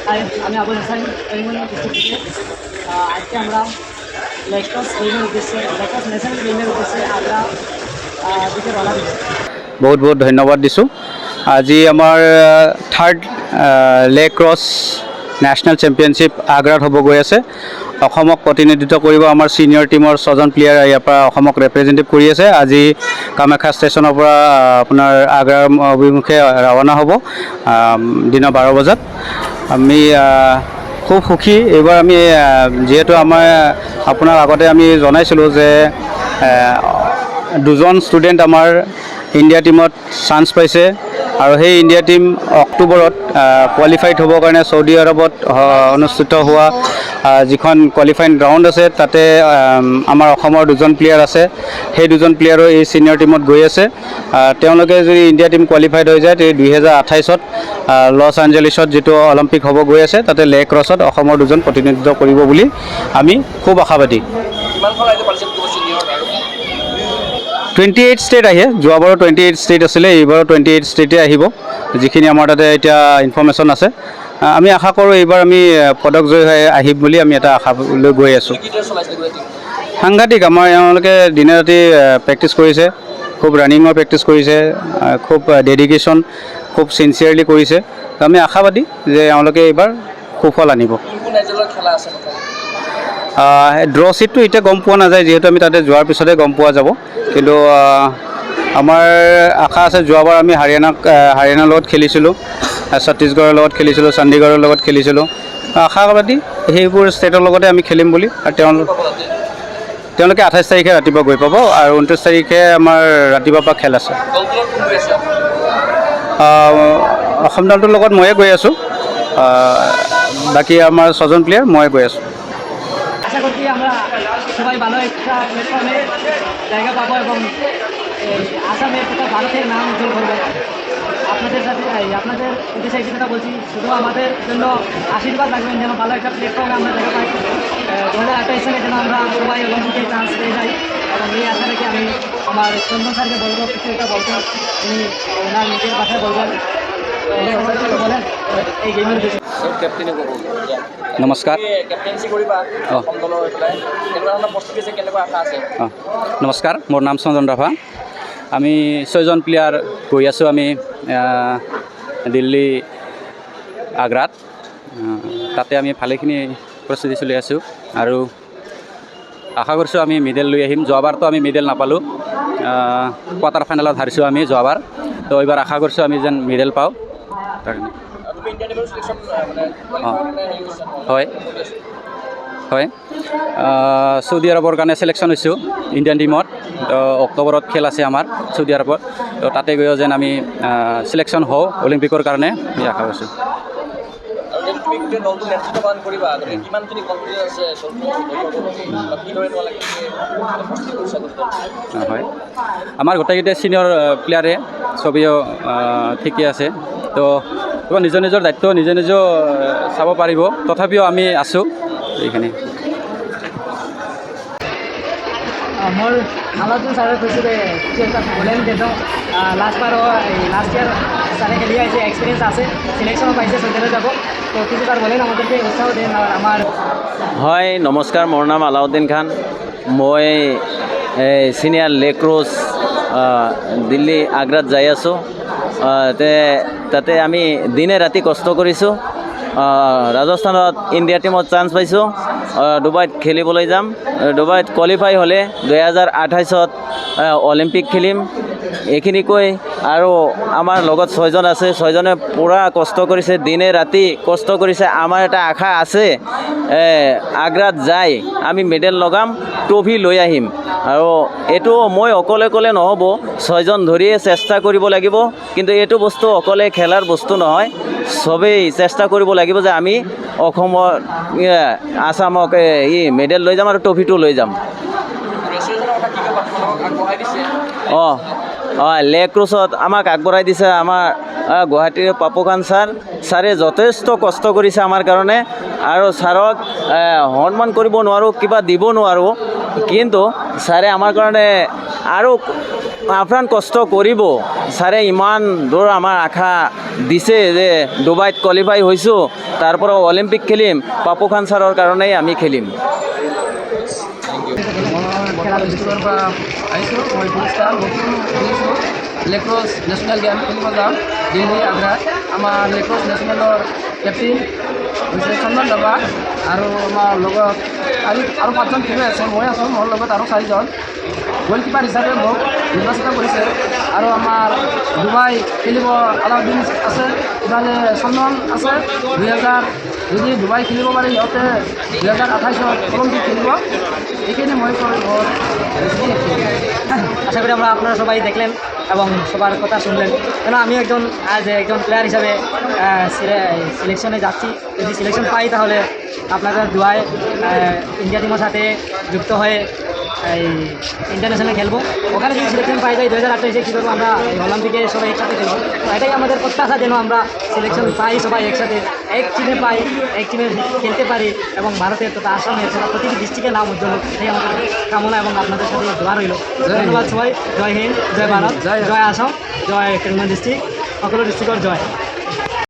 হাই, আমি আবুল হাসান করিমগঞ্জ ডিস্ট্রিক্ট থেকে। আজকে আমরা লেকক্রস গেমের উদ্দেশ্যে লেকক্রস ন্যাশনাল গেমের উদ্দেশ্যে আগ্রা দিকে রওনা দিচ্ছি। বহুত বহুত ধন্যবাদ দিছোঁ। আজি আমাৰ থাৰ্ড লেক্ৰছ নেশ্যনেল চেম্পিয়নশ্বিপ আগ্ৰাত হ'ব গৈ আছে। অসমক প্ৰতিনিধিত্ব কৰিব আমাৰ ছিনিয়ৰ টীমৰ 6জন প্লেয়াৰ ইয়াৰ পৰা অসমক ৰিপ্ৰেজেণ্টেটিভ কৰি আছে। আজি কামাখ্যা ষ্টেচনৰ পৰা আপোনাৰ আগ্ৰাৰ অভিমুখে ৰাওনা হ'ব দিনৰ 12 বজাত। আমি খুব সুখী। এইবাৰ আমি যিহেতু আমাৰ আপোনাৰ আগতে আমি জনাইছিলোঁ যে দুজন ষ্টুডেণ্ট আমাৰ ইণ্ডিয়া টীমত চান্স পাইছে আৰু সেই ইণ্ডিয়া টীম অক্টোবৰত কোৱালিফাইড হ'বৰ কাৰণে চৌদি আৰবত অনুষ্ঠিত হোৱা যিখন কোৱালিফাইং ৰাউণ্ড আছে তাতে আমাৰ অসমৰ দুজন প্লেয়াৰ আছে। সেই দুজন প্লেয়াৰো এই ছিনিয়ৰ টীমত গৈ আছে। তেওঁলোকে যদি ইণ্ডিয়া টীম কোৱালিফাইড হৈ যায় তেতিয়া 2028ত লছ এঞ্জেলিছত যিটো অলিম্পিক হ'ব গৈ আছে তাতে লেক্ৰছত অসমৰ দুজন প্ৰতিনিধিত্ব কৰিব বুলি আমি খুব আশাবাদী। 28 ষ্টেট আহে। যোৱাবাৰো 28 ষ্টেট আছিলে, এইবাৰো 28 ষ্টেটে আহিব, যিখিনি আমাৰ তাতে এতিয়া ইনফৰ্মেশ্যন আছে। আমি আশা কৰোঁ এইবাৰ আমি পদক জয় হৈ আহিম বুলি আমি এটা আশা লৈ গৈ আছোঁ। সাংঘাতিক। আমাৰ এওঁলোকে দিনে ৰাতি প্ৰেক্টিছ কৰিছে, খুব ৰানিঙৰ প্ৰেক্টিছ কৰিছে, খুব ডেডিকেশ্যন, খুব চিনচিয়াৰলি কৰিছে। আমি আশাবাদী যে এওঁলোকে এইবাৰ সুফল আনিব। ড্ৰ ছিটটো এতিয়া গম পোৱা নাযায়, যিহেতু আমি তাতে যোৱাৰ পিছতে গম পোৱা যাব। কিন্তু আমাৰ আশা আছে। যোৱাবাৰ আমি হাৰিয়ানাৰ লগত খেলিছিলোঁ, ছত্তীশগড়ৰ লগত খেলিছিলোঁ, চণ্ডীগড়ৰ লগত খেলিছিলোঁ। আশাবাদী সেইবোৰ ষ্টেটৰ লগতে আমি খেলিম বুলি। আৰু তেওঁলোকে 28 তাৰিখে ৰাতিপুৱা গৈ পাব আৰু 29 তাৰিখে আমাৰ ৰাতিপুৱাৰ পৰা খেল আছে। অসম দলটোৰ লগত ময়ে গৈ আছোঁ, বাকী আমাৰ 6জন প্লেয়ার মই গৈ আছোঁ। আশা করছি আমরা সবাই ভালো একটা প্ল্যাটফর্মে জায়গা পাবো এবং আসামের তথা ভারতের নাম উজ্জ্বল করবো। আপনাদের সাথে আপনাদের উদ্দেশ্যে একটি কথা বলছি, শুধু আমাদের জন্য আশীর্বাদ রাখবেন যেন ভালো একটা প্ল্যাটফর্মে আমরা জায়গা পাই। 2028 সালে যেন আমরা সবাই অলিম্পিকে চান্স পেয়ে যাই এবং এই আশা রেখে আমি আমার চন্দন স্যারকে বলবো কিছু একটা বলতে। তিনি ওনার নিজের ভাষায় বলবেন, বলেন এই গেমের উদ্দেশ্যে। নমস্কাৰ। নমস্কাৰ, মোৰ নাম চন্দন ৰাভা। আমি 6জন প্লেয়াৰ গৈ আছোঁ আমি দিল্লী আগ্ৰাত। তাতে আমি ভালেখিনি প্ৰস্তুতি চলি আছোঁ আৰু আশা কৰিছোঁ আমি মেডেল লৈ আহিম। যোৱাবাৰতো আমি মেডেল নাপালোঁ, কোৱাৰ্টাৰ ফাইনেলত হাৰিছোঁ আমি যোৱাবাৰ। তো এইবাৰ আশা কৰিছোঁ আমি যেন মেডেল পাওঁ। হয় হয়, চৌদি আৰবৰ কাৰণে চিলেকশ্যন হৈছোঁ ইণ্ডিয়ান টীমত। অক্টোবৰত খেল আছে আমাৰ চৌদি আৰবত। তো তাতে গৈও যেন আমি চিলেকশ্যন হওঁ অলিম্পিকৰ কাৰণে আশা কৰিছোঁ। হয়, আমাৰ গোটেইকেইটা ছিনিয়ৰ প্লেয়াৰে চবেও ঠিকে আছে। তো নিজৰ নিজৰ দায়িত্ব নিজে চাব পাৰিব, তথাপিও আমি আছোঁ এইখিনি। মোৰ আলাউদ্দিন ছাৰে কৈছিলে কিছু এটা বলেন যেন লাষ্ট ইয়াৰ ছাৰে খেলি আহিছে, এক্সপিৰিয়েঞ্চ আছে, সিলেকশনও পাইছে, চৌদিলৈ যাব। তো কিছু তাৰ বলেন আমাদেৰকে উৎসাহ দেন। আমাৰ হয়, নমস্কাৰ, মোৰ নাম আলাউদ্দিন খান। মই চিনিয়ৰ লেক্ৰছ দিল্লী আগ্ৰাত যাই আছোঁ। তাতে আমি দিনে ৰাতি কষ্ট কৰিছোঁ। ৰাজস্থানত ইণ্ডিয়া টীমত চান্স পাইছোঁ। ডুবাইত খেলিবলৈ যাম। ডুবাইত কোৱালিফাই হ'লে 2028ত অলিম্পিক খেলিম। এইখিনি কৈ আৰু আমাৰ লগত 6জন আছে, 6জনে পূৰা কষ্ট কৰিছে, দিনে ৰাতি কষ্ট কৰিছে। আমাৰ এটা আশা আছে, আগ্ৰাত যাই আমি মেডেল লগাম, ট্ৰফি লৈ আহিম। আৰু এইটো মই অকলে নহ'ব, 6জন ধৰিয়ে চেষ্টা কৰিব লাগিব। কিন্তু এইটো বস্তু অকলে খেলাৰ বস্তু নহয়, চবেই চেষ্টা কৰিব লাগিব যে আমি অসমৰ আসামক মেডেল লৈ যাম আৰু ট্ৰফিটো লৈ যাম। লেক্ৰছত আমাক আগবঢ়াই দিছে আমাৰ গুৱাহাটীৰ পাপুকান ছাৰে যথেষ্ট কষ্ট কৰিছে আমাৰ কাৰণে। আৰু ছাৰক সন্মান কৰিব নোৱাৰোঁ, কিবা দিব নোৱাৰোঁ, কিন্তু ছাৰে আমাৰ কাৰণে আৰু আপ্ৰাণ কষ্ট কৰিব ছাৰে ইমান দূৰ আমাৰ আশা দিছে যে ডুবাইত কোৱালিফাই হৈছোঁ তাৰ পৰা অলিম্পিক খেলিম পাপু খান ছাৰৰ কাৰণেই আমি খেলিম খেলা ডিষ্ট্ৰিক্টৰ পৰা আহিছোঁ মই পুৰস্কাৰ নতুন শুনিছোঁ লেক্ৰছ নেশ্যনেল গেম খেলিব যাম দিল্লী আগ্ৰাত আমাৰ লেক্ৰছ নেশ্যনেলৰ কেপ্টেইন হৈছে চন্দন ডবা আৰু আমাৰ লগত আৰু 5জন খেলুৱৈ আছে মই আছোঁ মোৰ লগত আৰু 4জন গ'লকিপাৰ হিচাপে মোক নিৰ্বাচিত কৰিছে আৰু আমাৰ ডুবাই খেলিব আলাউদ্দিন আছে ইফালে চন্দন আছে 2000 যদি ডুবাই খেলিব পাৰে সিহঁতে 2028 অলিম্পিক খেলিব এইখিনি মই আশা করি আমরা আপনারা সবাই দেখলেন এবং সবার কথা শুনলেন কেন আমি একজন প্লেয়ার হিসাবে সিলেকশনে যাচ্ছি যদি সিলেকশন পাই তাহলে আপনাদের দোয়ায় ইন্ডিয়া টিমের সাথে যুক্ত হয়ে এই ইন্টারন্যাশনাল খেলবো ওখানে যদি সিলেকশন পাই যাই 2028 কী করবো আমরা অলিম্পিকে সবাই একসাথে খেলবো তো এটাই আমাদের প্রত্যাশা যেন আমরা সিলেকশন পাই সবাই একসাথে এক টিমে পাই এক টিমে খেলতে পারি এবং ভারতের তথা আসামের তথা প্রতিটি ডিস্ট্রিক্টের নাম উজ্জ্বল হোক এটাই আমাদের কামনা এবং আপনাদের সাথে দোয়া রইল ধন্যবাদ সবাই জয় হিন্দ জয় ভারত জয় আসাম জয় কেরানীগঞ্জ ডিস্ট্রিক্ট সকল ডিস্ট্রিক্টর জয়